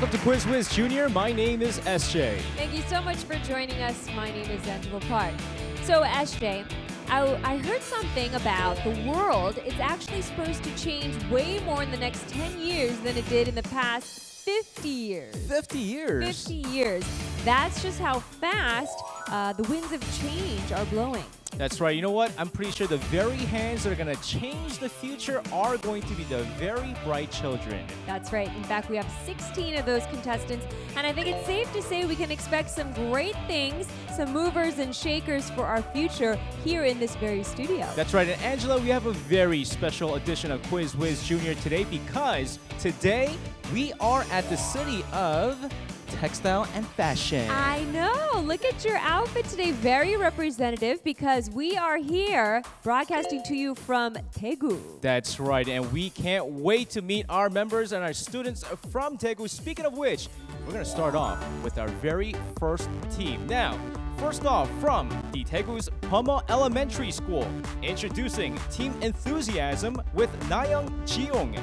welcome to Whiz Junior. My name is SJ. Thank you so much for joining us. My name is Angela Park. So SJ, I heard something about the world. It's actually supposed to change way more in the next 10 years than it did in the past 50 years. 50 years? 50 years. That's just how fast the winds of change are blowing. That's right. You know what? I'm pretty sure the very hands that are going to change the future are going to be the very bright children. That's right. In fact, we have 16 of those contestants, and I think it's safe to say we can expect some great things, some movers and shakers for our future here in this very studio. That's right. And Angela, we have a very special edition of Whiz Junior today because today we are at the city of textile and fashion. I know. Look at your outfit today. Very representative because we are here broadcasting to you from Daegu. That's right. And we can't wait to meet our members and our students from Daegu. Speaking of which, we're going to start off with our very first team. Now, first off, from the Daegu's Bumuh Elementary School, introducing Team Enthusiasm with Nayoung, Jiyoung,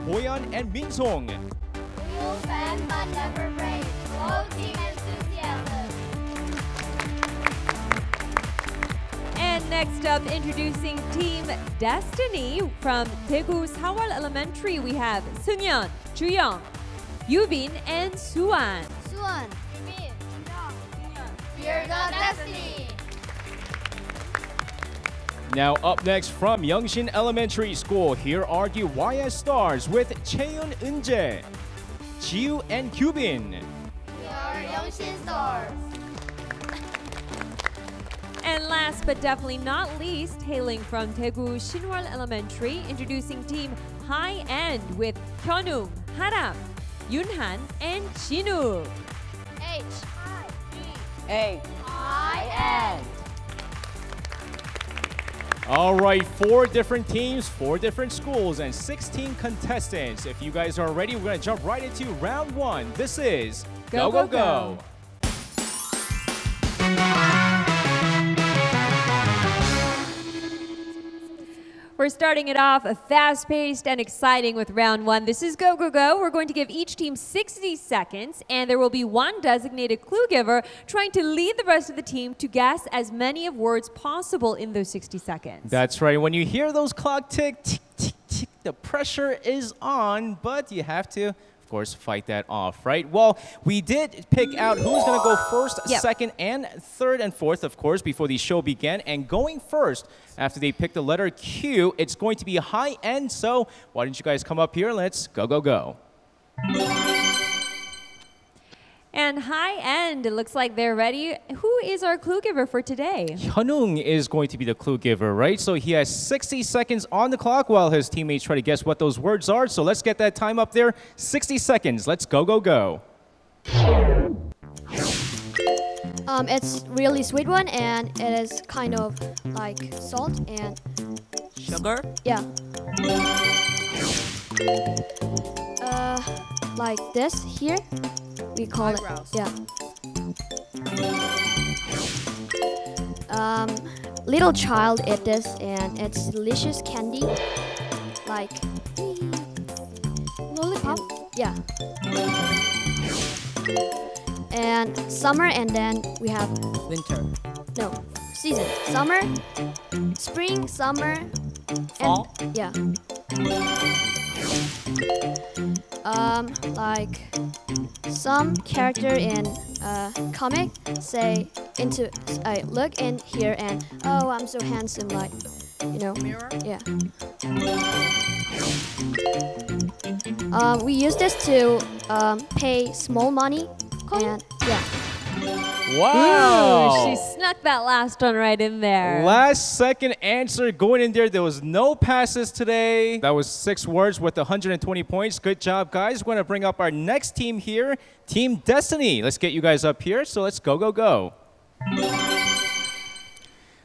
Boyan, and Minsong. We will bend but never break. Go Team Enthusiasm. And next up, introducing Team Destiny from Daegu Sawol Elementary, we have Seungyeon, Juyoung, Yubin, and Suan. Suan, Min, Fear the Destiny. Now up next from Youngshin Elementary School, here are the YS Stars with Chaeyoon Eunjae, Jiu and Kyubin. We are Youngshin Stars. And last but definitely not least, hailing from Daegu Sinwol Elementary, introducing Team High End with Hyunwoong, Haram, Yunhan, and Jinwook. High End. All right, 4 different teams, 4 different schools, and 16 contestants. If you guys are ready, we're going to jump right into round 1. This is Go, Go, Go. We're starting it off fast-paced and exciting with round 1. This is Go, Go, Go. We're going to give each team 60 seconds, and there will be one designated clue giver trying to lead the rest of the team to guess as many of words possible in those 60 seconds. That's right. When you hear those clock tick, tick, tick, tick, the pressure is on, but you have to, of course, fight that off, right? Well, we did pick out who's going to go first, second, and third, and fourth, of course, before the show began. And going first, after they pick the letter Q, it's going to be high end. So why don't you guys come up here? Let's go, go, go. And high end, it looks like they're ready. Who is our clue giver for today? Hyunwoong is going to be the clue giver, right? So he has 60 seconds on the clock while his teammates try to guess what those words are. So let's get that time up there. 60 seconds. Let's go, go, go. It's really sweet one, and it is kind of like salt and sugar. Yeah. Like this here, we call Eyebrows. it. Yeah. Little child ate this, and it's delicious candy, like lollipop. Yeah. And summer, and then we have Winter. no season. Summer, spring, summer, Fall. and yeah. Like some character in comic say into look in here and oh, I'm so handsome, like, you know. Mirror. Yeah. We use this to pay small money, and yeah. Wow. Ooh, she snuck that last one right in there. Last second answer going in there. There was no passes today. That was 6 words worth 120 points. Good job, guys. We're going to bring up our next team here, Team Destiny. Let's get you guys up here. So let's go, go, go.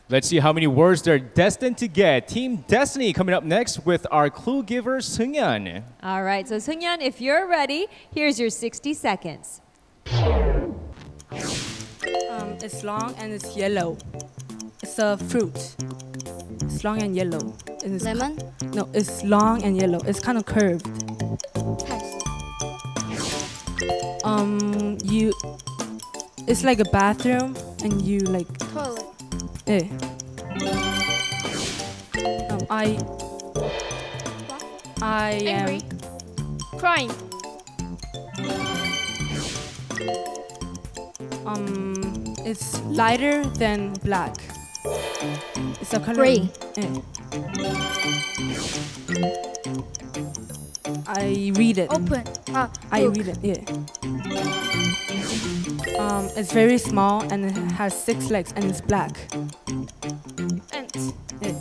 Let's see how many words they're destined to get. Team Destiny coming up next with our clue giver, Seungyeon. All right, so Seungyeon, if you're ready, here's your 60 seconds. It's long and it's yellow. It's a fruit. It's long and yellow. And it's Lemon? No, it's long and yellow. It's kind of curved. Pass. It's like a bathroom, and you like. Toilet. Eh. I Angry. am. Crying. It's lighter than black. It's a color. Gray. I read it. Open. I read it. Yeah. It's very small and it has 6 legs and it's black. Ant. Yeah.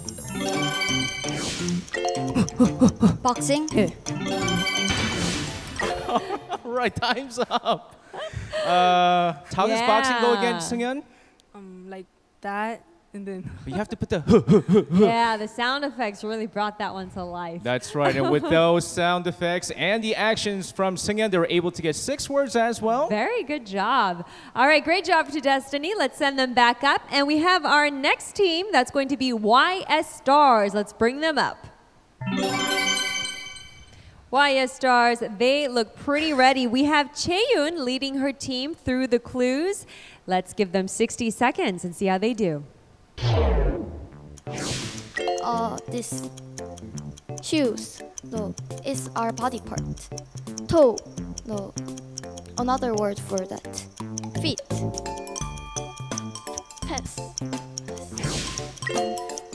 Boxing. Yeah. Right, time's up. How does boxing go again, Seungyeon? Like that, and then. You have to put the. Yeah, the sound effects really brought that one to life. That's right, and with those sound effects and the actions from Seungyeon, they were able to get 6 words as well. Very good job. All right, great job to Destiny. Let's send them back up. And we have our next team. That's going to be YS Stars. Let's bring them up. YS Stars, they look pretty ready. We have Chaeyoon leading her team through the clues. Let's give them 60 seconds and see how they do. This shoes. No, it's our body part. Toe. No, another word for that. Feet. Pass.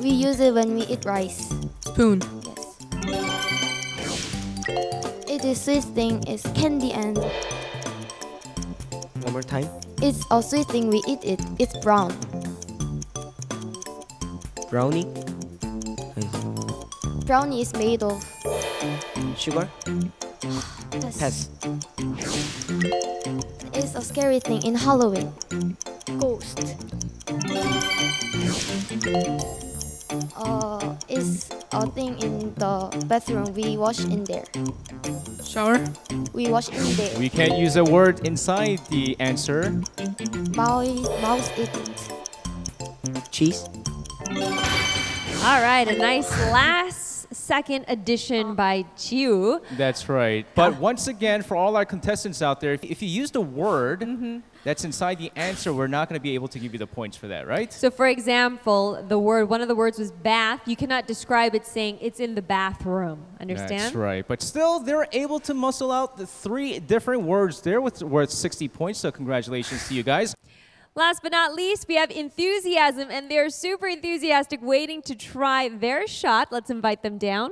We use it when we eat rice. Spoon. Yes. It is sweet thing. It's candy and One more time. it's a sweet thing. We eat it. It's brown. Brownie. Brownie is made of. Sugar. That's- Pass. It's a scary thing in Halloween. Ghost. It's a thing in the bathroom. We wash in there. Shower. We wash in there. We can't use a word inside the answer. Mouse eat it. Cheese. All right, a nice last second addition by Chiu. That's right. But once again, for all our contestants out there, if you use the word that's inside the answer, we're not going to be able to give you the points for that, right? So for example, one of the words was bath. You cannot describe it saying it's in the bathroom. Understand? That's right. But still, they're able to muscle out the 3 different words there worth 60 points. So congratulations to you guys. Last but not least, we have Enthusiasm, and they're super enthusiastic, waiting to try their shot. Let's invite them down.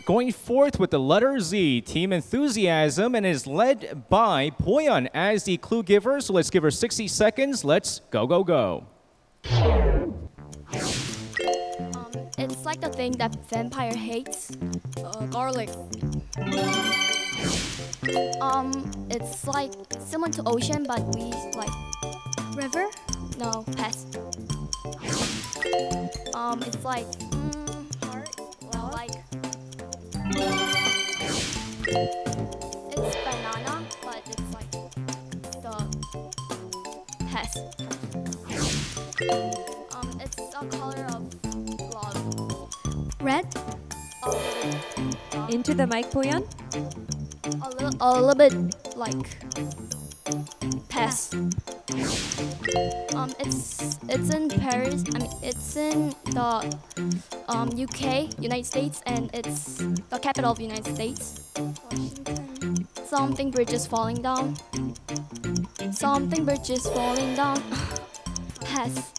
Going forth with the letter Z, Team Enthusiasm, and is led by Poyeon as the clue giver. So let's give her 60 seconds. Let's go, go, go. It's like the thing that vampire hates. Garlic. It's like similar to ocean, but we like river. No, pass. It's like heart. Well, like it's banana, but it's like the pass. It's a color of love. Red. Into the mic, Poyeon. A little bit like pass. It's in Paris. I mean, it's in the UK, United States, and it's the capital of the United States. Washington. Something bridges falling down. Something bridges falling down. Pass.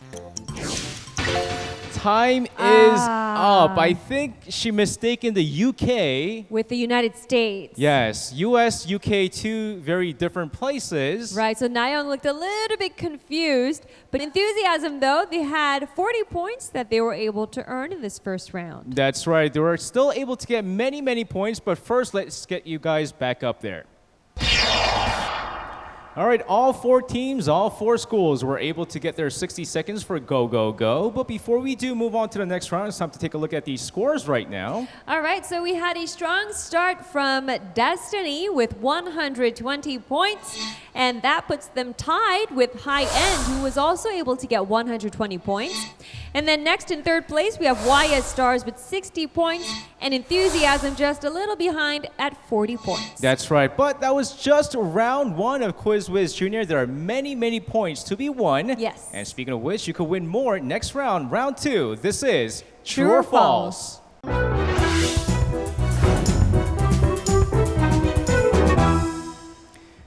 Time is up. I think she mistaken the UK. With the United States. Yes, US, UK, 2 very different places. Right, so Nayeon looked a little bit confused. But Enthusiasm, though, they had 40 points that they were able to earn in this first round. That's right. They were still able to get many, many points. But first, let's get you guys back up there. All right, all 4 teams, all 4 schools were able to get their 60 seconds for Go, Go, Go. But before we do move on to the next round, it's time to take a look at these scores right now. All right, so we had a strong start from Destiny with 120 points. And that puts them tied with High End, who was also able to get 120 points. And then next in third place, we have YS Stars with 60 points and Enthusiasm just a little behind at 40 points. That's right, but that was just round 1 of Quiz Whiz Junior. There are many, many points to be won. Yes. And speaking of which, you could win more next round, round 2. This is True or False.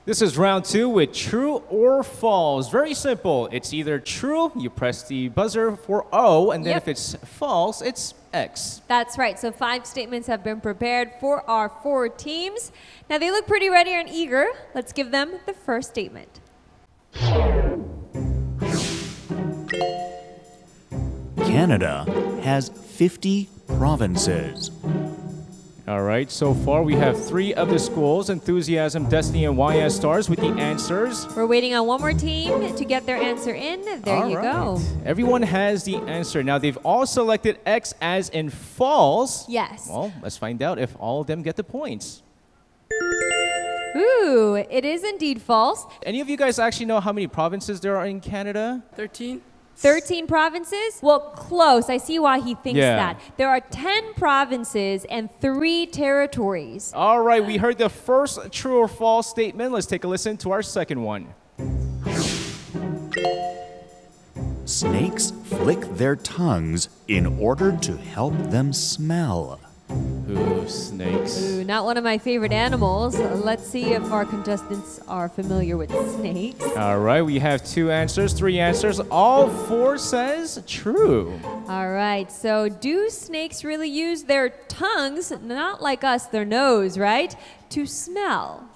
This is round 2 with True or False. Very simple. It's either true, you press the buzzer for O, and then if it's false, it's X. That's right. So 5 statements have been prepared for our 4 teams. Now they look pretty ready and eager. Let's give them the first statement. Canada has 50 provinces. All right, so far we have 3 of the schools, Enthusiasm, Destiny, and YS Stars with the answers. We're waiting on one more team to get their answer in. There you go. Everyone has the answer. Now, they've all selected X as in false. Yes. Well, let's find out if all of them get the points. Ooh, it is indeed false. Any of you guys actually know how many provinces there are in Canada? 13. 13 provinces? Well, close. I see why he thinks that. There are 10 provinces and 3 territories. All right, we heard the first true or false statement. Let's take a listen to our second one. Snakes flick their tongues in order to help them smell. Ooh, snakes. Ooh, not one of my favorite animals. Let's see if our contestants are familiar with snakes. All right, we have 2 answers, 3 answers. All 4 says true. All right, so do snakes really use their tongues, not like us, their nose, right, to smell?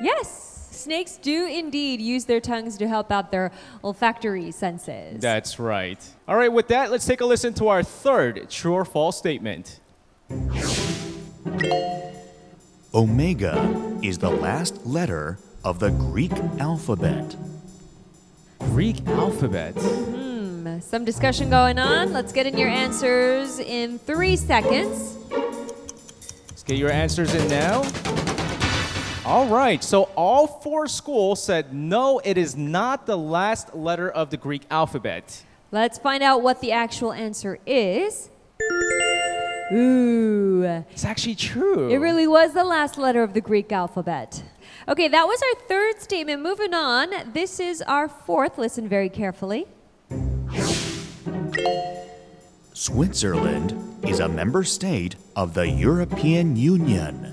Yes. Snakes do indeed use their tongues to help out their olfactory senses. That's right. All right, with that, let's take a listen to our third true or false statement. Omega is the last letter of the Greek alphabet. Greek alphabet. Some discussion going on. Let's get in your answers in 3 seconds. Let's get your answers in now. All right, so all 4 schools said no, it is not the last letter of the Greek alphabet. Let's find out what the actual answer is. Ooh. It's actually true. It really was the last letter of the Greek alphabet. Okay, that was our third statement. Moving on, this is our fourth. Listen very carefully. Switzerland is a member state of the European Union.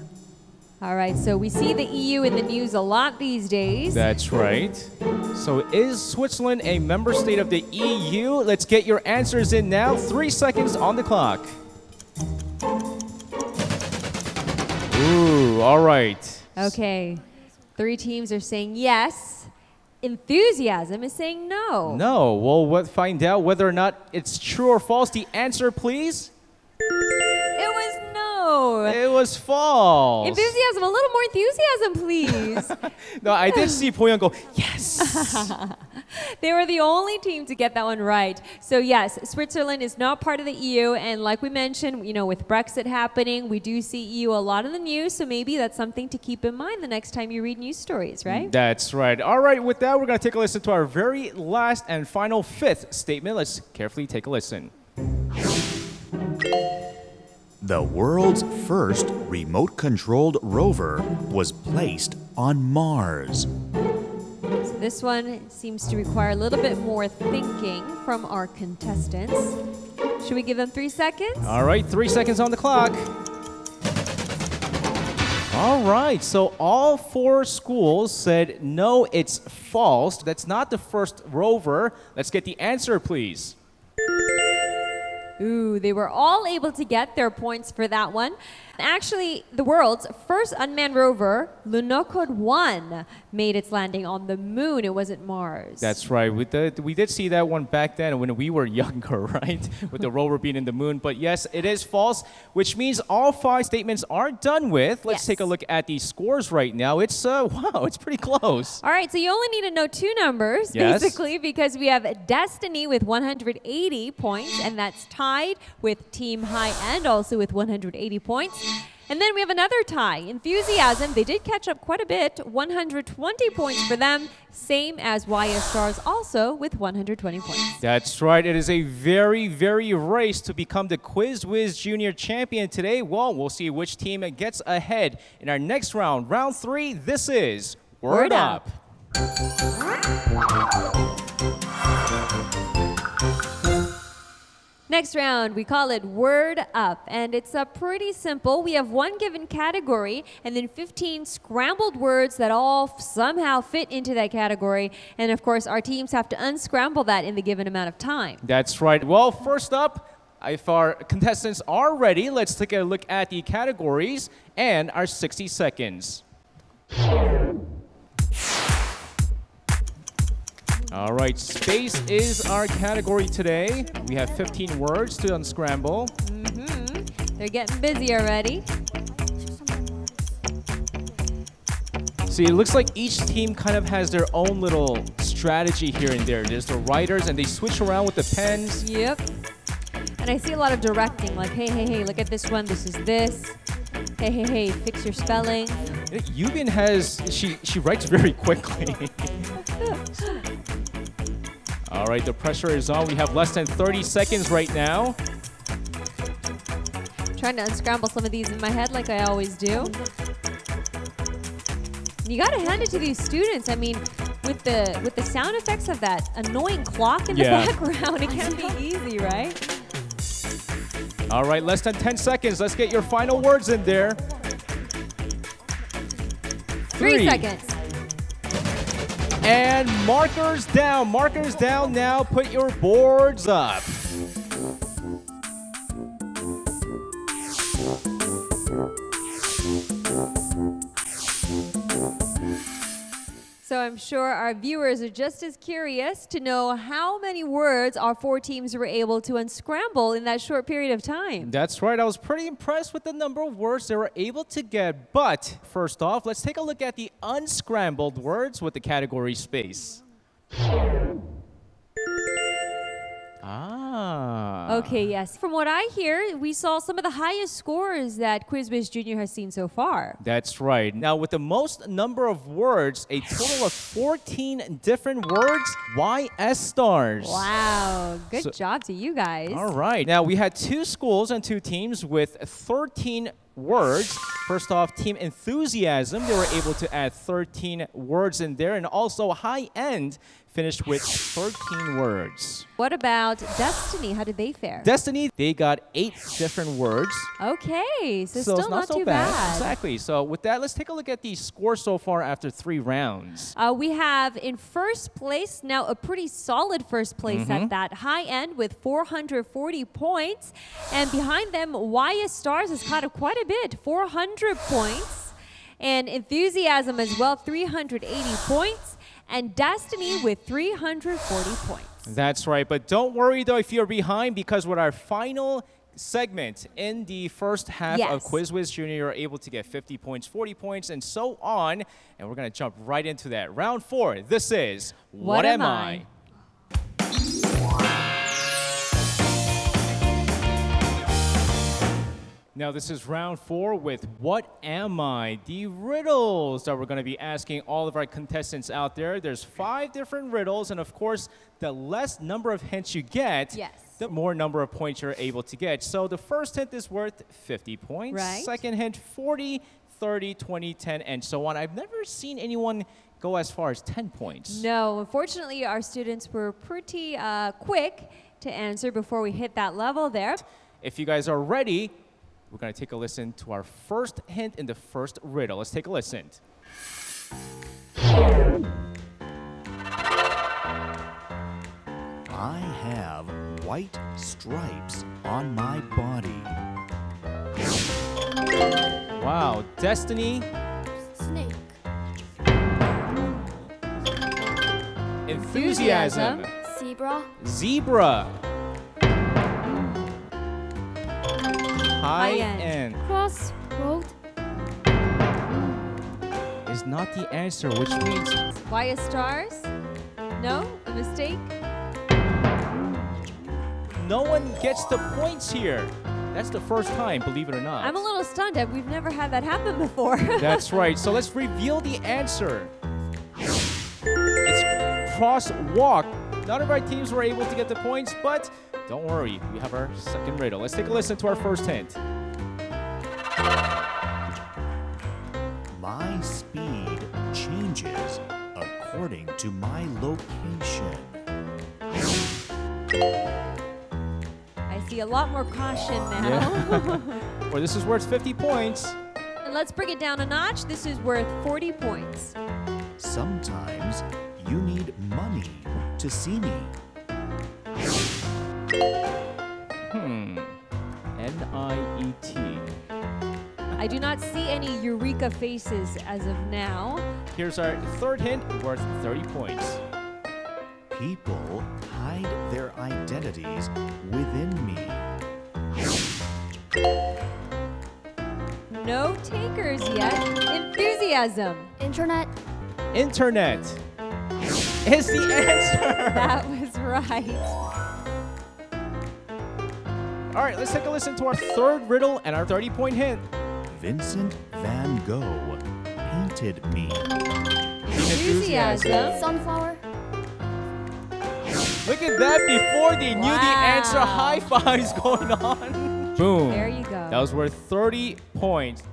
All right, so we see the EU in the news a lot these days. That's right. So is Switzerland a member state of the EU? Let's get your answers in now. 3 seconds on the clock. Ooh, all right. Okay, 3 teams are saying yes. Enthusiasm is saying no. No, well, we'll find out whether or not it's true or false. The answer, please. It was no. It was false. Enthusiasm, a little more enthusiasm, please. No, I did see Poyoung go, yes. They were the only team to get that one right. So yes, Switzerland is not part of the EU, and like we mentioned, you know, with Brexit happening, we do see EU a lot in the news, so maybe that's something to keep in mind the next time you read news stories, right? That's right. All right, with that, we're going to take a listen to our very last and final 5th statement. Let's carefully take a listen. The world's first remote-controlled rover was placed on Mars. So this one seems to require a little bit more thinking from our contestants. Should we give them 3 seconds? All right, 3 seconds on the clock. All right, so all 4 schools said no, it's false. That's not the first rover. Let's get the answer, please. Ooh, they were all able to get their points for that one. Actually, the world's first unmanned rover, Lunokhod 1, made its landing on the moon. It wasn't Mars. That's right. We did see that one back then when we were younger, right? With the rover being in the moon. But yes, it is false, which means all 5 statements are done with. Let's take a look at the scores right now. It's, wow, it's pretty close. All right, so you only need to know 2 numbers, basically, because we have Destiny with 180 points, and that's tied with Team High and also with 180 points. And then we have another tie. Enthusiasm, they did catch up quite a bit. 120 points for them. Same as YS Stars also with 120 points. That's right. It is a very, very race to become the Whiz Junior champion today. Well, we'll see which team gets ahead in our next round. Round 3, this is Word Up. Next round, we call it Word Up, and it's pretty simple. We have one given category and then 15 scrambled words that all somehow fit into that category. And of course, our teams have to unscramble that in the given amount of time. That's right. Well, first up, if our contestants are ready, let's take a look at the categories and our 60 seconds. All right, space is our category today. We have 15 words to unscramble. They're getting busy already. See, it looks like each team kind of has their own little strategy here and there. There's the writers, and they switch around with the pens. Yep. And I see a lot of directing, like, hey, look at this one. This is this. Hey, fix your spelling. Yubin she writes very quickly. All right, the pressure is on. We have less than 30 seconds right now. Trying to unscramble some of these in my head like I always do. You gotta hand it to these students. I mean, with the sound effects of that annoying clock in the background, it can't be easy, right? All right, less than 10 seconds. Let's get your final words in there. 3 seconds. And markers down now. Put your boards up. So I'm sure our viewers are just as curious to know how many words our 4 teams were able to unscramble in that short period of time. That's right. I was pretty impressed with the number of words they were able to get. But first off, let's take a look at the unscrambled words with the category space. Okay, yes. From what I hear, we saw some of the highest scores that Whiz Junior has seen so far. That's right. Now, with the most number of words, a total of 14 different words, YS Stars. Wow. Good job to you guys. All right. Now, we had 2 schools and 2 teams with 13 words. First off, Team Enthusiasm, they were able to add 13 words in there, and also High End finished with 13 words. What about Destiny? How did they fare? Destiny, they got 8 different words. Okay, so it's still not too bad. Exactly. So with that, let's take a look at the score so far after 3 rounds. We have in first place now a pretty solid first place at that. High End with 440 points. And behind them, YS Stars has caught up quite a bit, 400 points. And Enthusiasm as well, 380 points. And Destiny with 340 points. That's right. But don't worry, though, if you're behind, because with our final segment in the first half of Whiz Junior, you're able to get 50 points, 40 points, and so on. And we're going to jump right into that. Round 4, this is What Am I? Now, this is round 4 with What Am I? The riddles that we're going to be asking all of our contestants out there. There's 5 different riddles, and of course, the less number of hints you get, the more number of points you're able to get. So the first hint is worth 50 points. Right. Second hint, 40, 30, 20, 10, and so on. I've never seen anyone go as far as 10 points. No, unfortunately, our students were pretty quick to answer before we hit that level there. If you guys are ready, we're going to take a listen to our first hint in the first riddle. Let's take a listen. I have white stripes on my body. Wow, Destiny. Snake. Enthusiasm. Zebra. Zebra. High End. Crossroad. Is not the answer, which means YS Stars? No? A mistake? no one gets the points here. That's the first time, believe it or not. I'm a little stunned. We've never had that happen before. That's right. So let's reveal the answer. It's crosswalk. None of our teams were able to get the points, but don't worry. We have our second riddle. Let's take a listen to our first hint. My speed changes according to my location. I see a lot more caution now. Or this is worth 50 points. And let's bring it down a notch. This is worth 40 points. Sometimes you need money to see me. N-I-E-T. I do not see any eureka faces as of now. Here's our third hint, worth 30 points. People hide their identities within me. No takers yet. Enthusiasm. Internet. Internet is the answer. That was right. All right, let's take a listen to our third riddle and our 30-point hint. Vincent van Gogh painted me. Enthusiasm. Sunflower. Look at that, before they knew the answer, high fives going on. Boom. There you go. That was worth 30 points.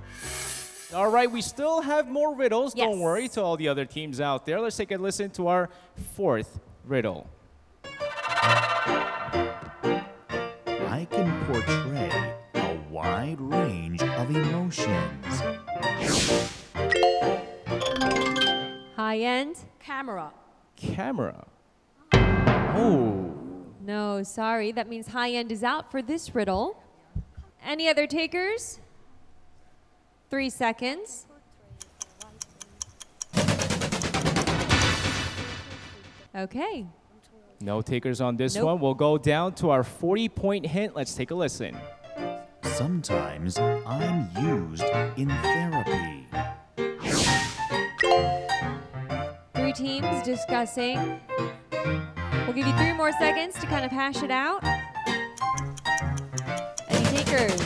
All right, we still have more riddles. Yes. Don't worry, to all the other teams out there. Let's take a listen to our fourth riddle. I can portray a wide range of emotions. High end. Camera. Camera. Oh. No, sorry. That means high end is out for this riddle. Any other takers? 3 seconds. Okay. No takers on this Nope. one. We'll go down to our 40-point hint. Let's take a listen. Sometimes I'm used in therapy. 3 teams discussing. We'll give you 3 more seconds to kind of hash it out. Any takers?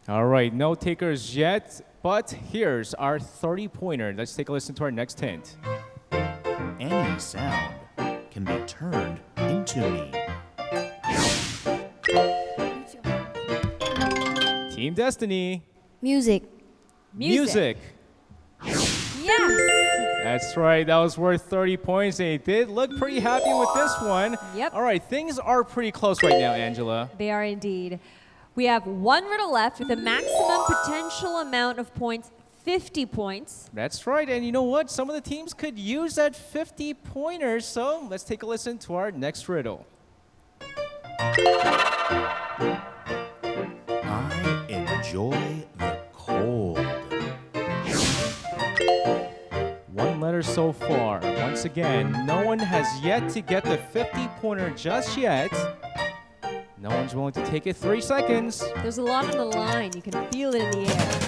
All right, no takers yet, but here's our 30-pointer. Let's take a listen to our next hint. Any sound can be turned into me. Team Destiny. Music. Music. Yes. That's right. That was worth 30 points. They did look pretty happy with this one. Yep. All right, things are pretty close right now, Angela. They are indeed. We have 1 riddle left with a maximum potential amount of points, 50 points. That's right. And you know what? Some of the teams could use that 50-pointer. So let's take a listen to our next riddle. I enjoy the cold. 1 letter so far. Once again, no one has yet to get the 50-pointer just yet. No one's willing to take it. 3 seconds. There's a lot on the line. You can feel it in the air.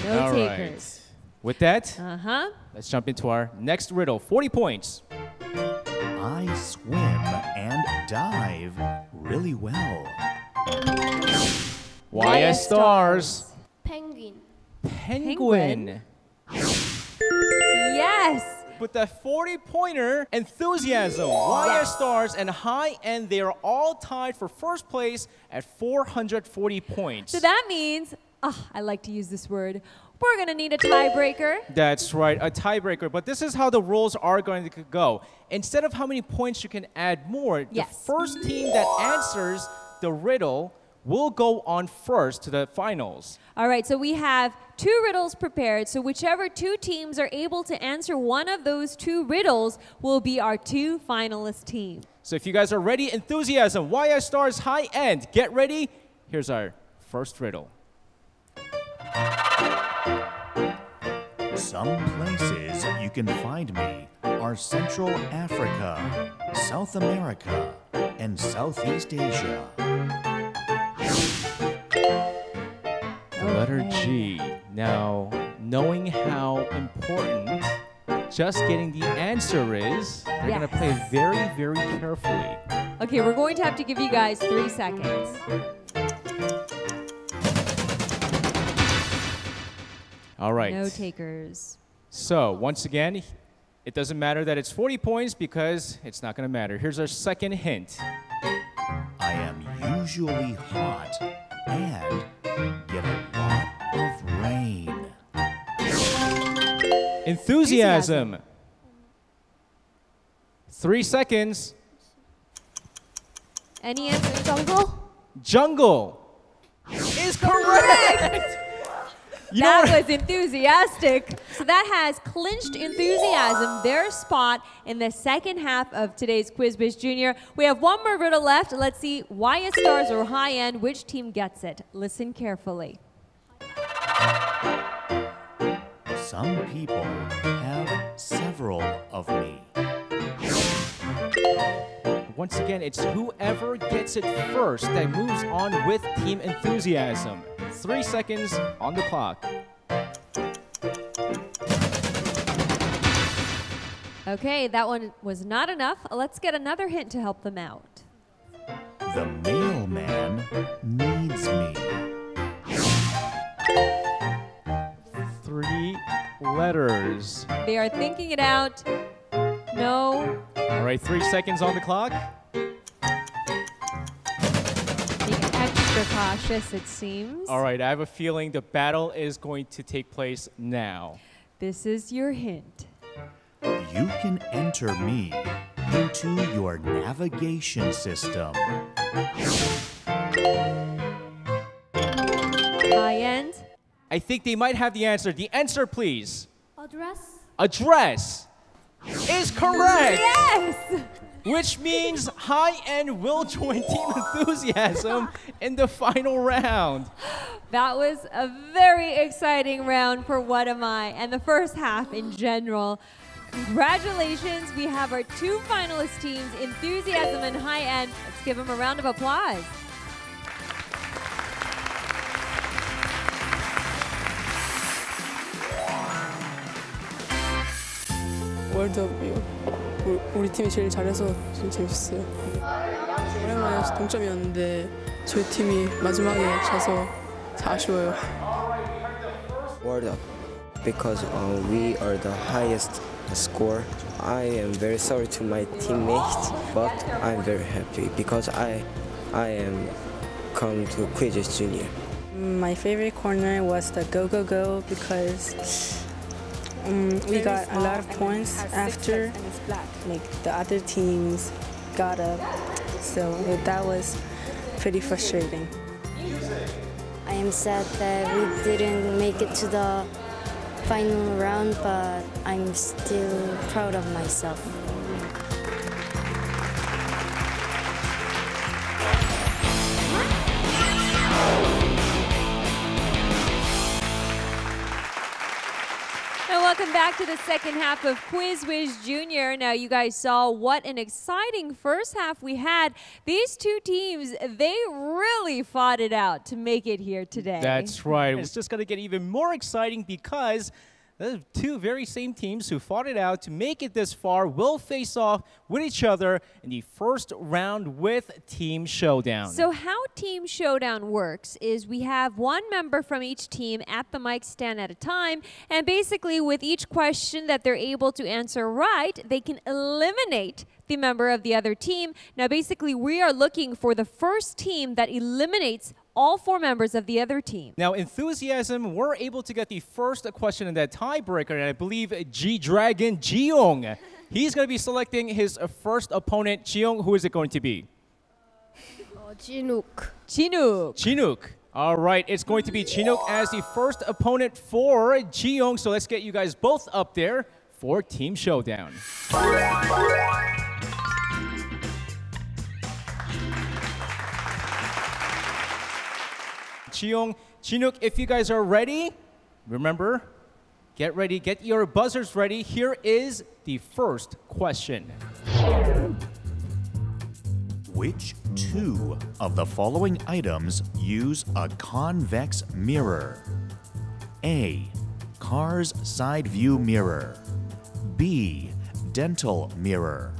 No All takers. right. With that, Uh-huh. let's jump into our next riddle. 40 points. I swim and dive really well. YS Stars. Penguin. Penguin. Yes. With that 40-pointer, enthusiasm, YS Stars, and high end, they are all tied for first place at 440 points. So that means, I like to use this word, we're going to need a tiebreaker. That's right, a tiebreaker. But this is how the rules are going to go. Instead of how many points you can add more, Yes. the first team that answers the riddle will go on first to the finals. All right, so we have 2 riddles prepared. So whichever 2 teams are able to answer one of those 2 riddles will be our 2 finalist teams. So if you guys are ready, enthusiasm, YS Stars, high end, get ready. Here's our first riddle. Some places you can find me are Central Africa, South America, and Southeast Asia. The letter G. Now, knowing how important just getting the answer is, they're going to play very, very carefully. Okay, we're going to have to give you guys 3 seconds. All right. No takers. So, once again, it doesn't matter that it's 40 points because it's not going to matter. Here's our second hint. I am usually hot and get a lot of rain. Enthusiasm. 3 seconds. Any answers? Jungle is correct. That was enthusiastic. So that has clinched enthusiasm, their spot in the second half of today's Quiz Whiz Junior. We have one more riddle left. Let's see why it stars or high end. Which team gets it? Listen carefully. Some people have several of me. Once again, it's whoever gets it first that moves on with Team Enthusiasm. 3 seconds on the clock. Okay, that one was not enough. Let's get another hint to help them out. The mailman needs me. 3 letters. They are thinking it out. No. All right, 3 seconds on the clock. Being extra cautious, it seems. All right, I have a feeling the battle is going to take place now. This is your hint. You can enter me into your navigation system. High end. I think they might have the answer. The answer, please. Address? Address is correct. Yes! Which means High End will join Team Enthusiasm in the final round. That was a very exciting round for What Am I and the first half in general. Congratulations, we have our 2 finalist teams, Enthusiasm and High End. Let's give them a round of applause. 월드업이요. 우리 팀이 제일 잘해서 좀 재밌었어요. 오랜만에 동점이었는데 저희 팀이 마지막에 져서 아쉬워요. World up because we are the highest score. I am very sorry to my teammates, but I'm very happy because I am come to Quiz Whiz Junior. My favorite corner was the go go go because we got a lot of points after like the other teams got up, so that was pretty frustrating. I am sad that we didn't make it to the final round, but I'm still proud of myself. Welcome back to the second half of Quiz Whiz Junior. Now, you guys saw what an exciting first half we had. These 2 teams, they really fought it out to make it here today. That's right. It's just going to get even more exciting because the 2 very same teams who fought it out to make it this far will face off with each other in the first round with Team Showdown. So how Team Showdown works is we have 1 member from each team at the mic stand at a time, and basically with each question that they're able to answer right, they can eliminate the member of the other team. Now basically we are looking for the first team that eliminates all 4 members of the other team. Now, Enthusiasm were able to get the first question in that tiebreaker, and I believe G-Dragon Jiyoung, he's going to be selecting his first opponent. Jiyoung, who is it going to be? Chinook. Chinook. Chinook. All right, it's going to be Chinook as the first opponent for Jiyoung, so let's get you guys both up there for Team Showdown. Jiyoung, Chinook, if you guys are ready, remember, get ready, get your buzzers ready. Here is the first question. Which 2 of the following items use a convex mirror? A. Car's side view mirror. B. Dental mirror.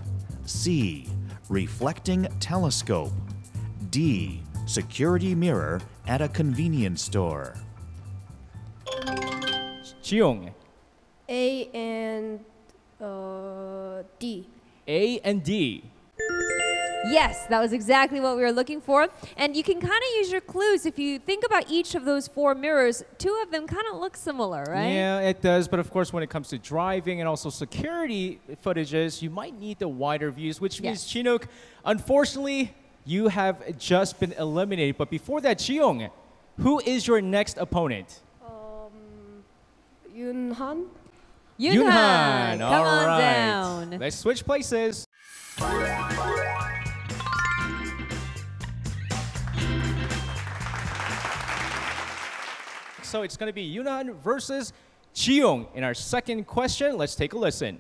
C. reflecting telescope. D, security mirror at a convenience store. Jiyoung. A and D. A and D. Yes, that was exactly what we were looking for. And you can kind of use your clues. If you think about each of those 4 mirrors, 2 of them kind of look similar, right? Yeah, it does. But of course, when it comes to driving and also security footages, you might need the wider views, which means, Chinook, unfortunately, you have just been eliminated. But before that, Jiyoung, who is your next opponent? Yunhan. Yunhan, All come on right. down. Let's switch places. So it's going to be Yunhan versus Jiyoung. In our second question, let's take a listen.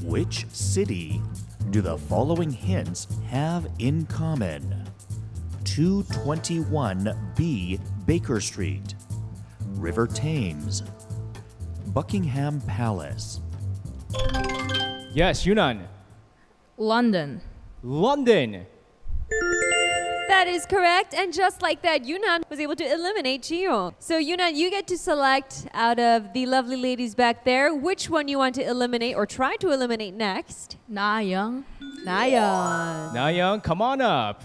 Which city do the following hints have in common? 221B Baker Street, River Thames, Buckingham Palace. Yes, Yunhan. London. London. That is correct. And just like that, Yunhan was able to eliminate Jiyoung. So Yunhan, you get to select out of the lovely ladies back there which one you want to eliminate or try to eliminate next. Nayoung. Nayeon. Nayoung, come on up.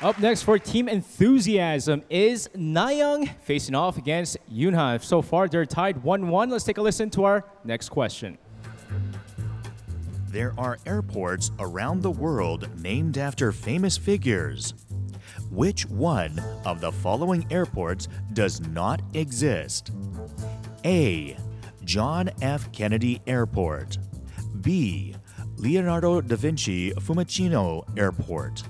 Up next for Team Enthusiasm is Nayoung facing off against Yunhan. So far, they're tied 1-1. Let's take a listen to our next question. There are airports around the world named after famous figures. Which one of the following airports does not exist? A. John F. Kennedy Airport. B. Leonardo da Vinci Fiumicino Airport.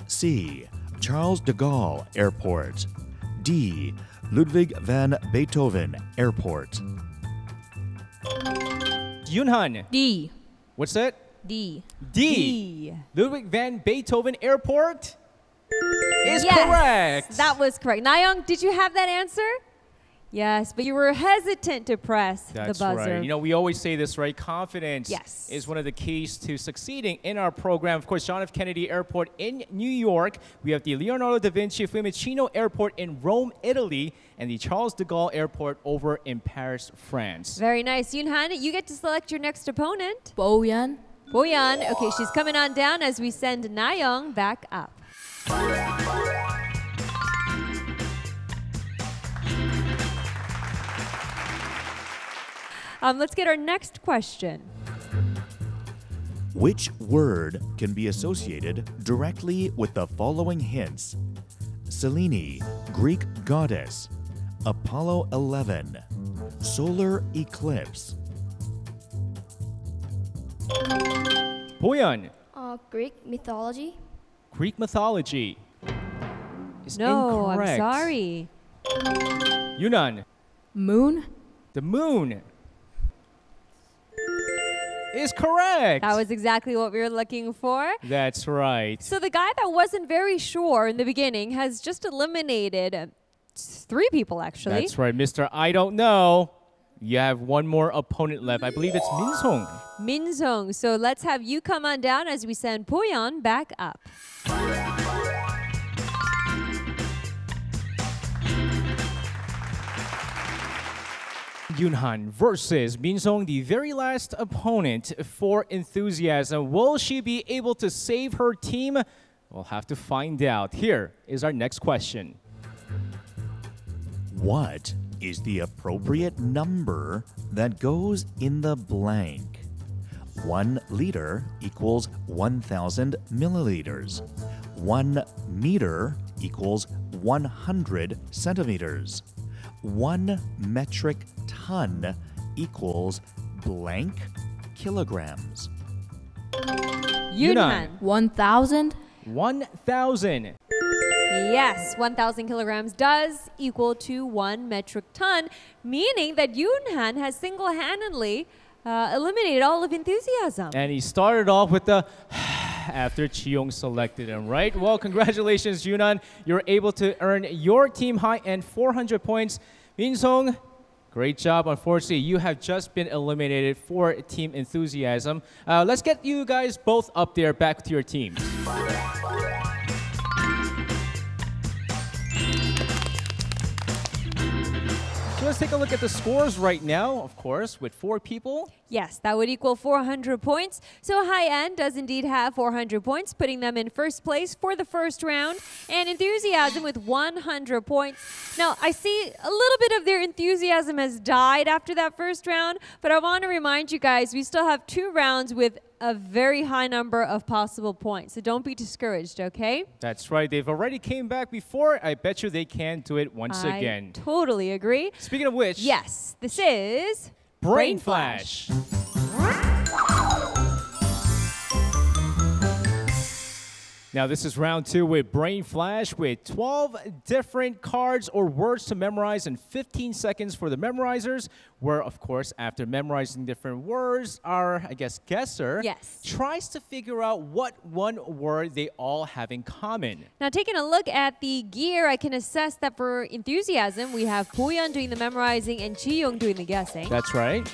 C. Charles de Gaulle Airport. D. Ludwig van Beethoven Airport. Yunhan. D. What's that? D. D. Ludwig van Beethoven Airport is Yes, correct. that was correct. Nayoung, did you have that answer? Yes, but you were hesitant to press That's the buzzer. right. You know, we always say this, right? Confidence Yes. is one of the keys to succeeding in our program. Of course, John F. Kennedy Airport in New York. We have the Leonardo da Vinci Fiumicino Airport in Rome, Italy, and the Charles de Gaulle Airport over in Paris, France. Very nice. Yunhan, you get to select your next opponent. Boyan. Boyan. Okay, she's coming on down as we send Nayoung back up. Let's get our next question. Which word can be associated directly with the following hints? Selene, Greek goddess. Apollo 11. Solar eclipse. Boyan, Greek mythology. Greek mythology is No, incorrect. I'm sorry. Yunhan, Moon. the moon is correct. That was exactly what we were looking for. That's right. So the guy that wasn't very sure in the beginning has just eliminated 3 people, actually. That's right, Mr. I don't know. You have one more opponent left. I believe it's Minsong. Minsong. So let's have you come on down as we send Boyan back up. Yunhan versus Minsong, the very last opponent for Enthusiasm. Will she be able to save her team? We'll have to find out. Here is our next question. What is the appropriate number that goes in the blank? 1 liter equals 1,000 milliliters. 1 meter equals 100 centimeters. 1 metric ton equals blank kilograms. Yunhan. 1,000. 1,000. Yes, 1,000 kilograms does equal to 1 metric ton, meaning that Yunhan has single-handedly eliminated all of Enthusiasm. And he started off with the after Jiyoung selected him, right? Well, congratulations, Yunhan. You're able to earn your team high and 400 points. Min-sung, great job. Unfortunately, you have just been eliminated for Team Enthusiasm. Let's get you guys both up there back to your teams. So let's take a look at the scores right now, of course, with 4 people. Yes, that would equal 400 points. So High End does indeed have 400 points, putting them in first place for the first round. And Enthusiasm with 100 points. Now, I see a little bit of their enthusiasm has died after that first round, but I want to remind you guys, we still have 2 rounds with a very high number of possible points. So don't be discouraged, okay? That's right. They've already came back before. I bet you they can do it once again. I totally agree. Speaking of which, yes, this is Brain Flash. Now this is round 2 with Brain Flash with 12 different cards or words to memorize in 15 seconds for the memorizers, where of course after memorizing different words, our, I guess, guesser tries to figure out what one word they all have in common. Now taking a look at the gear, I can assess that for Enthusiasm, we have Boyeon doing the memorizing and Ji-young doing the guessing. That's right.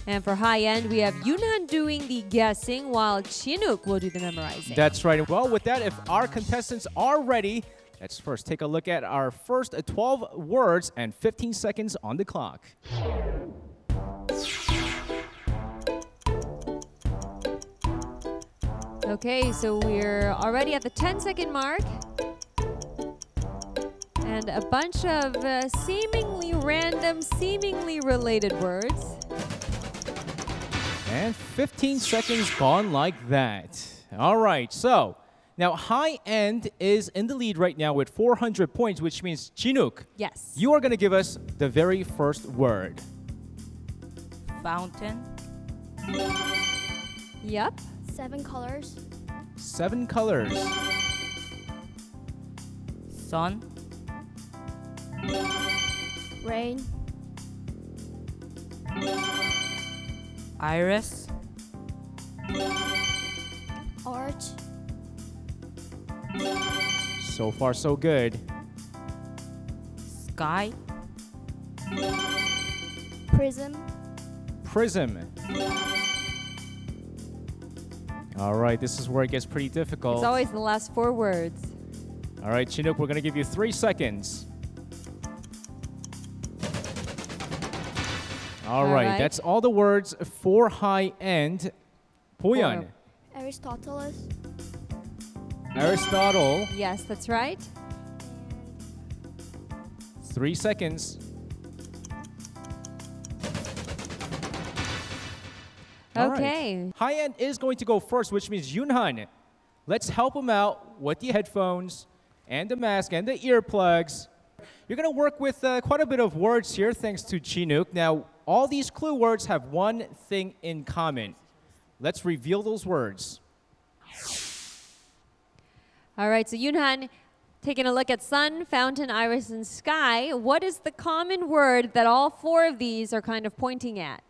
And for High End, we have Yoonhan doing the guessing while Chinook will do the memorizing. That's right. Well, with that, if our contestants are ready, let's first take a look at our first 12 words and 15 seconds on the clock. Okay, so we're already at the 10-second mark. And a bunch of seemingly random, seemingly related words. And 15 seconds gone like that. All right, so now High End is in the lead right now with 400 points, which means Chinook. Yes. You are going to give us the very first word. Fountain. Yep. 7 colors. 7 colors. Sun. Rain. Iris. Arch. So far, so good. Sky. Prism. Prism. All right, this is where it gets pretty difficult. It's always the last 4 words. All right, Chinook, we're going to give you 3 seconds. All right, that's all the words for High End. Boyeon. Aristotle. Aristotle. Yes, that's right. 3 seconds. All Okay. right. High End is going to go first, which means Yoonhan. Let's help him out with the headphones and the mask and the earplugs. You're going to work with quite a bit of words here, thanks to Chinook. Now, all these clue words have one thing in common. Let's reveal those words. All right, so Yoonhan, taking a look at sun, fountain, iris, and sky, what is the common word that all 4 of these are kind of pointing at?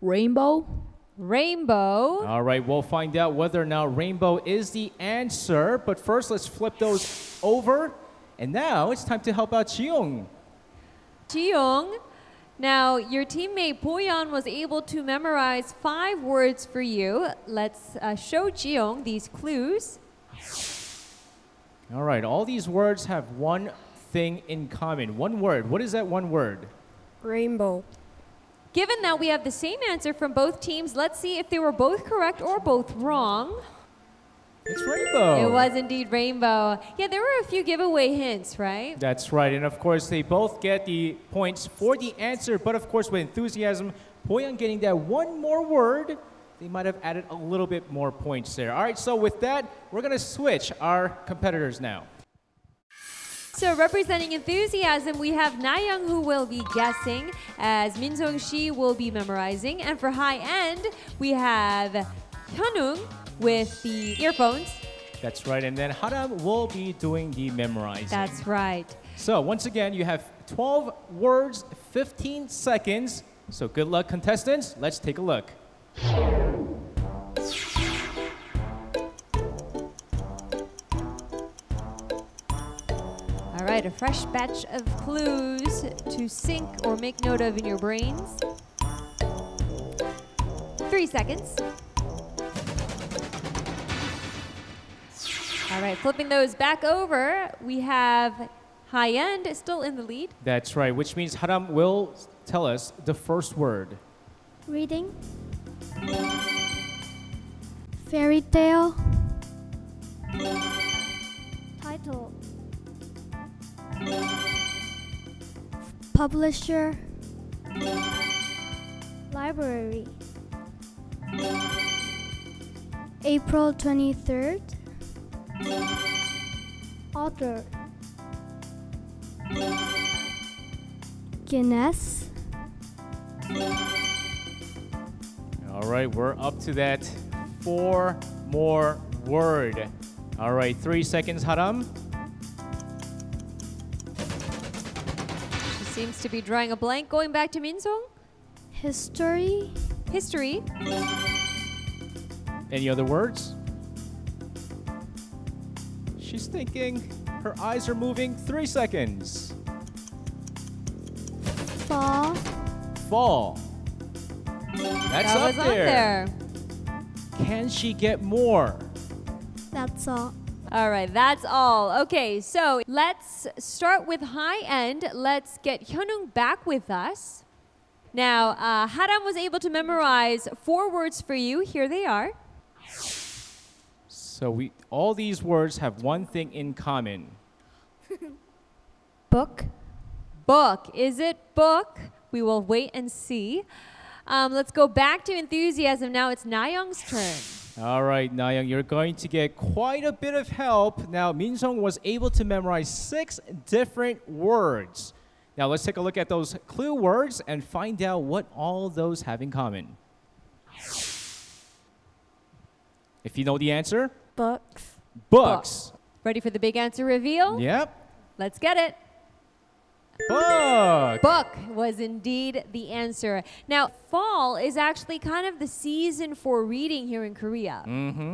Rainbow. Rainbow. All right, we'll find out whether or not rainbow is the answer. But first, let's flip those over. And now it's time to help out Ji-young. Ji-young, now your teammate Boyeon was able to memorize 5 words for you. Let's show Ji-young these clues. All right, all these words have one thing in common. One word. What is that one word? Rainbow. Given that we have the same answer from both teams, let's see if they were both correct or both wrong. It's rainbow. It was indeed rainbow. Yeah, there were a few giveaway hints, right? That's right. And of course, they both get the points for the answer. But of course, with enthusiasm, Boyeon getting that one more word, they might have added a little bit more points there. All right, so with that, we're going to switch our competitors now. So representing enthusiasm, we have Na-young who will be guessing, as Min-sung-shi will be memorizing. And for High End, we have Hyunung with the earphones. That's right. And then Haram will be doing the memorizing. That's right. So once again, you have 12 words, 15 seconds. So good luck, contestants. Let's take a look. All right, a fresh batch of clues to sync or make note of in your brains. 3 seconds. All right, flipping those back over, we have High End still in the lead. That's right, which means Haram will tell us the first word. Reading. Fairy tale. Title. Publisher. Library. April 23rd. Author. Guinness. All right, we're up to that 4 more word. All right, 3 seconds, Haram. She seems to be drawing a blank. Going back to Minsong. History. History. Any other words? She's thinking. Her eyes are moving. 3 seconds. Fall. Fall. That's That up was there. on there. Can she get more? That's all. All right, that's all. Okay, so let's start with High End. Let's get Hyunung back with us. Now, Haram was able to memorize 4 words for you. Here they are. So all these words have one thing in common. Book. Book. Is it book? We will wait and see. Let's go back to enthusiasm. Now it's Nayoung's turn. All right, Nayoung, you're going to get quite a bit of help. Now, Minsong was able to memorize 6 different words. Now, let's take a look at those clue words and find out what all those have in common. If you know the answer. Books. Books. Ready for the big answer reveal? Yep. Let's get it. Book. Book was indeed the answer. Now, fall is actually kind of the season for reading here in Korea.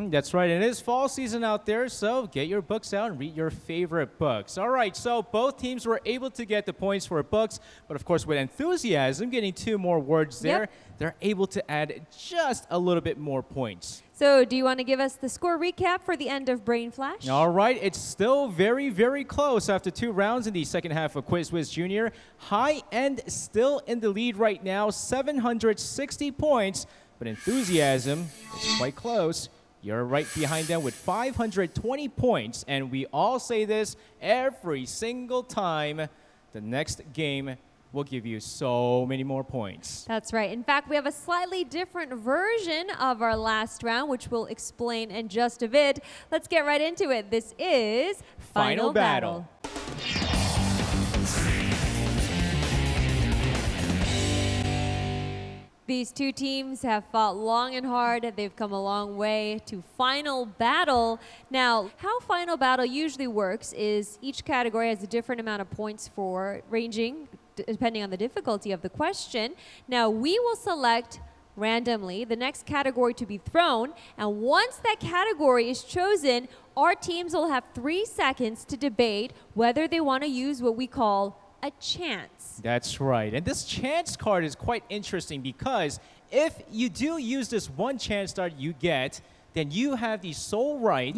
That's right. It is fall season out there, so get your books out and read your favorite books. All right, so both teams were able to get the points for books, but of course with enthusiasm, getting 2 more words there, they're able to add just a little bit more points. So do you want to give us the score recap for the end of Brain Flash? All right, it's still very, very close after 2 rounds in the second half of Whiz Junior. High End still in the lead right now, 760 points, but enthusiasm is quite close. You're right behind them with 520 points, and we all say this every single time. The next game will give you so many more points. That's right. In fact, we have a slightly different version of our last round, which we'll explain in just a bit. Let's get right into it. This is Final Battle. These 2 teams have fought long and hard. They've come a long way to Final Battle. Now, how Final Battle usually works is each category has a different amount of points for ranging depending on the difficulty of the question. Now, we will select randomly the next category to be thrown, and once that category is chosen, our teams will have 3 seconds to debate whether they want to use what we call a chance. That's right. And this chance card is quite interesting because if you do use this one chance card you get, then you have the sole right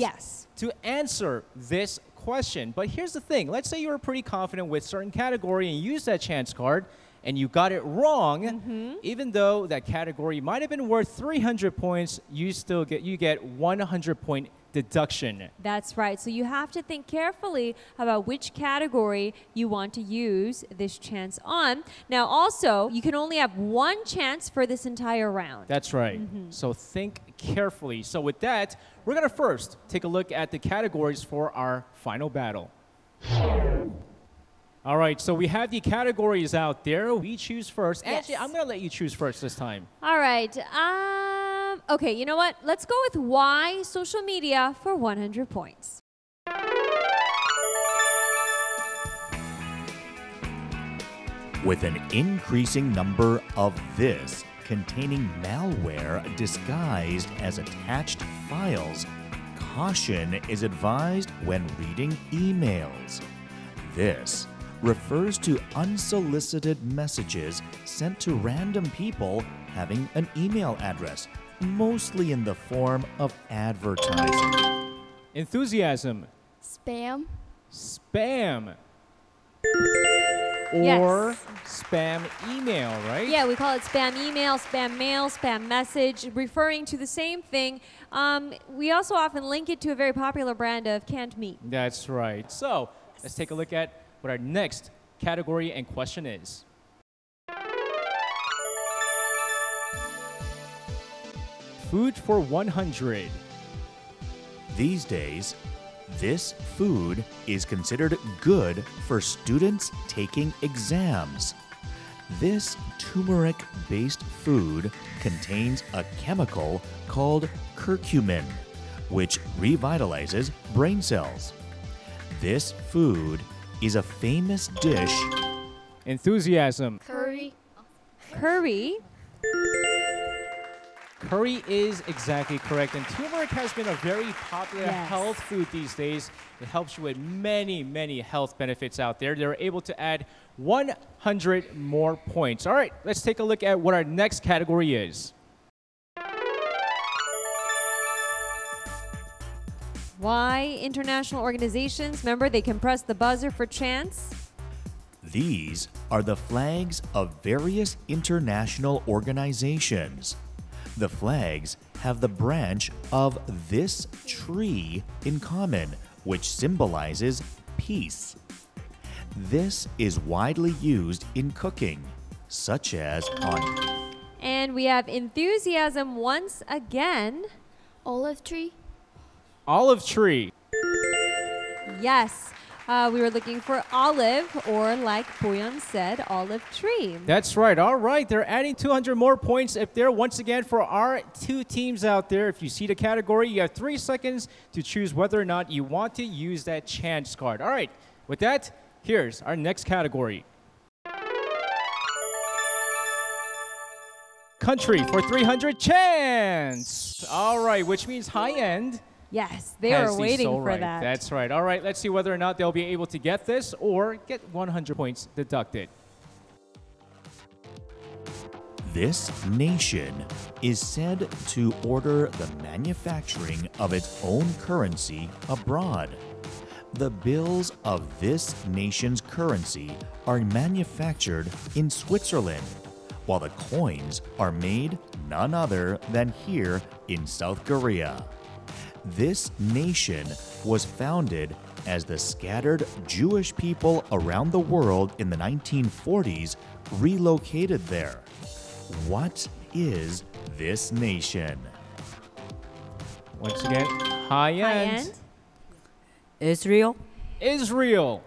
to answer this question. But here's the thing. Let's say you were pretty confident with certain category and used that chance card and you got it wrong. Even though that category might have been worth 300 points, you get 100-point deduction. That's right. So you have to think carefully about which category you want to use this chance on. Now also, you can only have 1 chance for this entire round. That's right. So think carefully. So with that, we're going to first take a look at the categories for our final battle. All right, so we have the categories out there. We choose first. Actually, I'm going to let you choose first this time. All right. Okay, you know what? Let's go with why social media for 100 points. With an increasing number of this containing malware disguised as attached files, caution is advised when reading emails. This refers to unsolicited messages sent to random people having an email address, mostly in the form of advertising. Enthusiasm. Spam. Spam. Or Yes. spam email, right? Yeah, we call it spam email, spam mail, spam message, referring to the same thing. We also often link it to a very popular brand of canned meat. That's right. So let's take a look at what our next category and question is. Food for 100. These days, this food is considered good for students taking exams. This turmeric-based food contains a chemical called curcumin, which revitalizes brain cells. This food is a famous dish. Enthusiasm. Curry. Curry. Curry is exactly correct, and turmeric has been a very popular Yes. health food these days. It helps you with many, many health benefits out there. They're able to add 100 more points. All right, let's take a look at what our next category is. Why international organizations? Remember, they can press the buzzer for chance. These are the flags of various international organizations. The flags have the branch of this tree in common, which symbolizes peace. This is widely used in cooking, such as on... And we have enthusiasm once again. Olive tree. Olive tree. Yes, we were looking for olive, or like Boyeon said, olive tree. That's right. All right, they're adding 200 more points if they're once again for our two teams out there. If you see the category, you have 3 seconds to choose whether or not you want to use that chance card. All right, with that, here's our next category. Country for 300 chance. All right, which means high end. Yes, they has were the waiting sole for right. that. That's right. All right, let's see whether or not they'll be able to get this or get 100 points deducted. This nation is said to order the manufacturing of its own currency abroad. The bills of this nation's currency are manufactured in Switzerland, while the coins are made none other than here in South Korea. This nation was founded as the scattered Jewish people around the world in the 1940s relocated there. What is this nation? Once again, high end. High-end. Israel. Israel.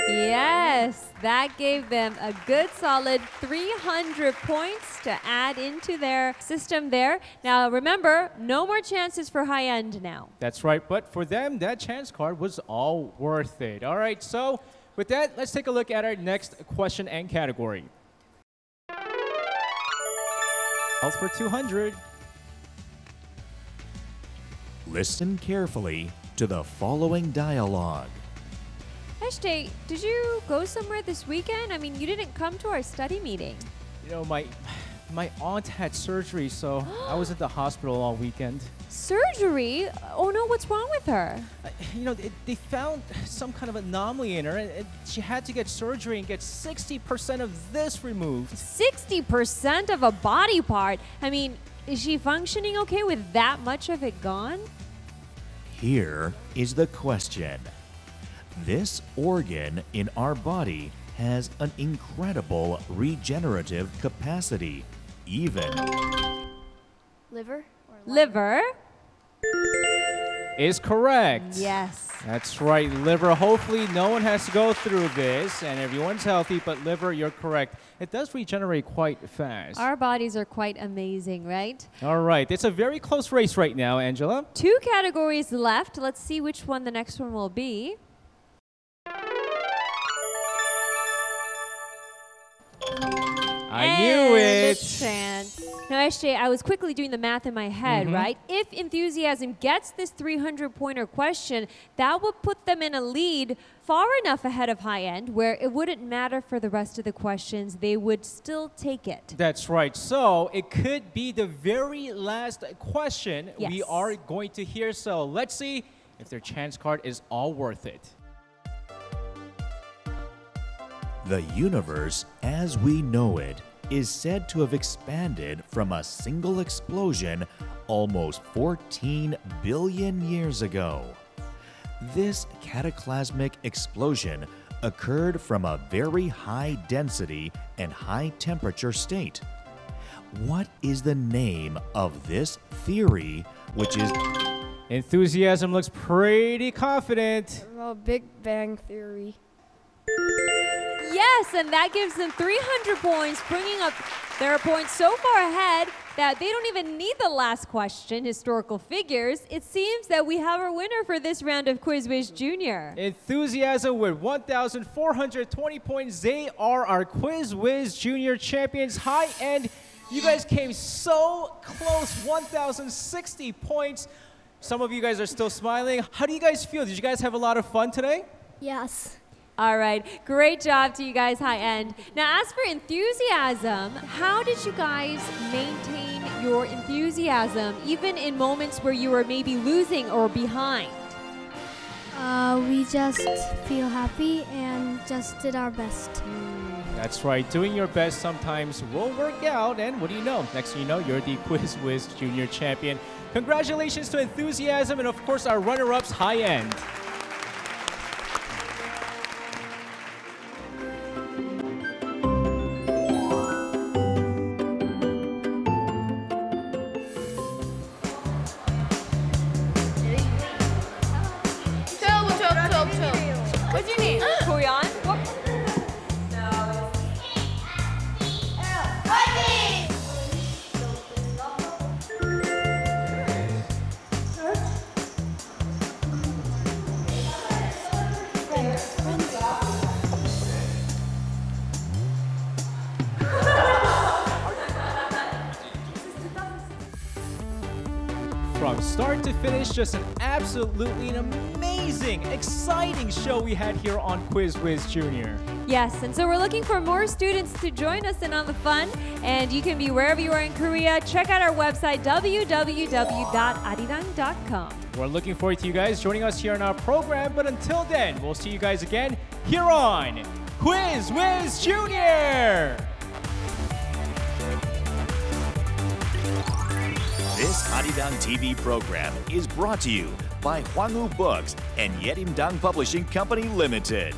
Yes, that gave them a good solid 300 points to add into their system there. Now remember, no more chances for high end now. That's right, but for them, that chance card was all worth it. All right, so with that, let's take a look at our next question and category. Health for 200. Listen carefully to the following dialogue. Hashtag, did you go somewhere this weekend? I mean, you didn't come to our study meeting. You know, my aunt had surgery, so I was at the hospital all weekend. Surgery? Oh no, what's wrong with her? You know, they found some kind of anomaly in her, and she had to get surgery and get 60% of this removed. 60% of a body part? I mean, is she functioning okay with that much of it gone? Here is the question. This organ in our body has an incredible regenerative capacity, even... Liver. Liver? Is correct. Yes. That's right, liver. Hopefully no one has to go through this and everyone's healthy, but liver, you're correct. It does regenerate quite fast. Our bodies are quite amazing, right? All right, it's a very close race right now, Angela. 2 categories left. Let's see which one the next one will be. I knew it. Chance. Now, SJ, I was quickly doing the math in my head, right? If enthusiasm gets this 300-pointer question, that would put them in a lead far enough ahead of high end where it wouldn't matter for the rest of the questions. They would still take it. That's right. So it could be the very last question we are going to hear. So let's see if their chance card is all worth it. The universe as we know it is said to have expanded from a single explosion almost 14 billion years ago. This cataclysmic explosion occurred from a very high density and high temperature state. What is the name of this theory, which is... Enthusiasm looks pretty confident. Well, Big Bang Theory. Yes, and that gives them 300 points, bringing up their points so far ahead that they don't even need the last question, historical figures. It seems that we have our winner for this round of Quiz Whiz Junior. Enthusiasm with 1,420 points. They are our Quiz Whiz Junior champions. High end, you guys came so close, 1,060 points. Some of you guys are still smiling. How do you guys feel? Did you guys have a lot of fun today? Yes. All right, great job to you guys, high end. Now, as for enthusiasm, how did you guys maintain your enthusiasm even in moments where you were maybe losing or behind? We just feel happy and just did our best. That's right. Doing your best sometimes will work out. And what do you know? Next thing you know, you're the Quiz Whiz Junior champion. Congratulations to Enthusiasm and, of course, our runner-ups, High End. From start to finish, just an absolutely amazing, exciting show we had here on Quiz Whiz Junior. Yes, and so we're looking for more students to join us in on the fun, and you can be wherever you are in Korea. Check out our website, www.arirang.com. We're looking forward to you guys joining us here on our program, but until then, we'll see you guys again here on Quiz Whiz Junior! This Arirang TV program is brought to you by Hwangwoo Books and Yerimdang Publishing Company Limited.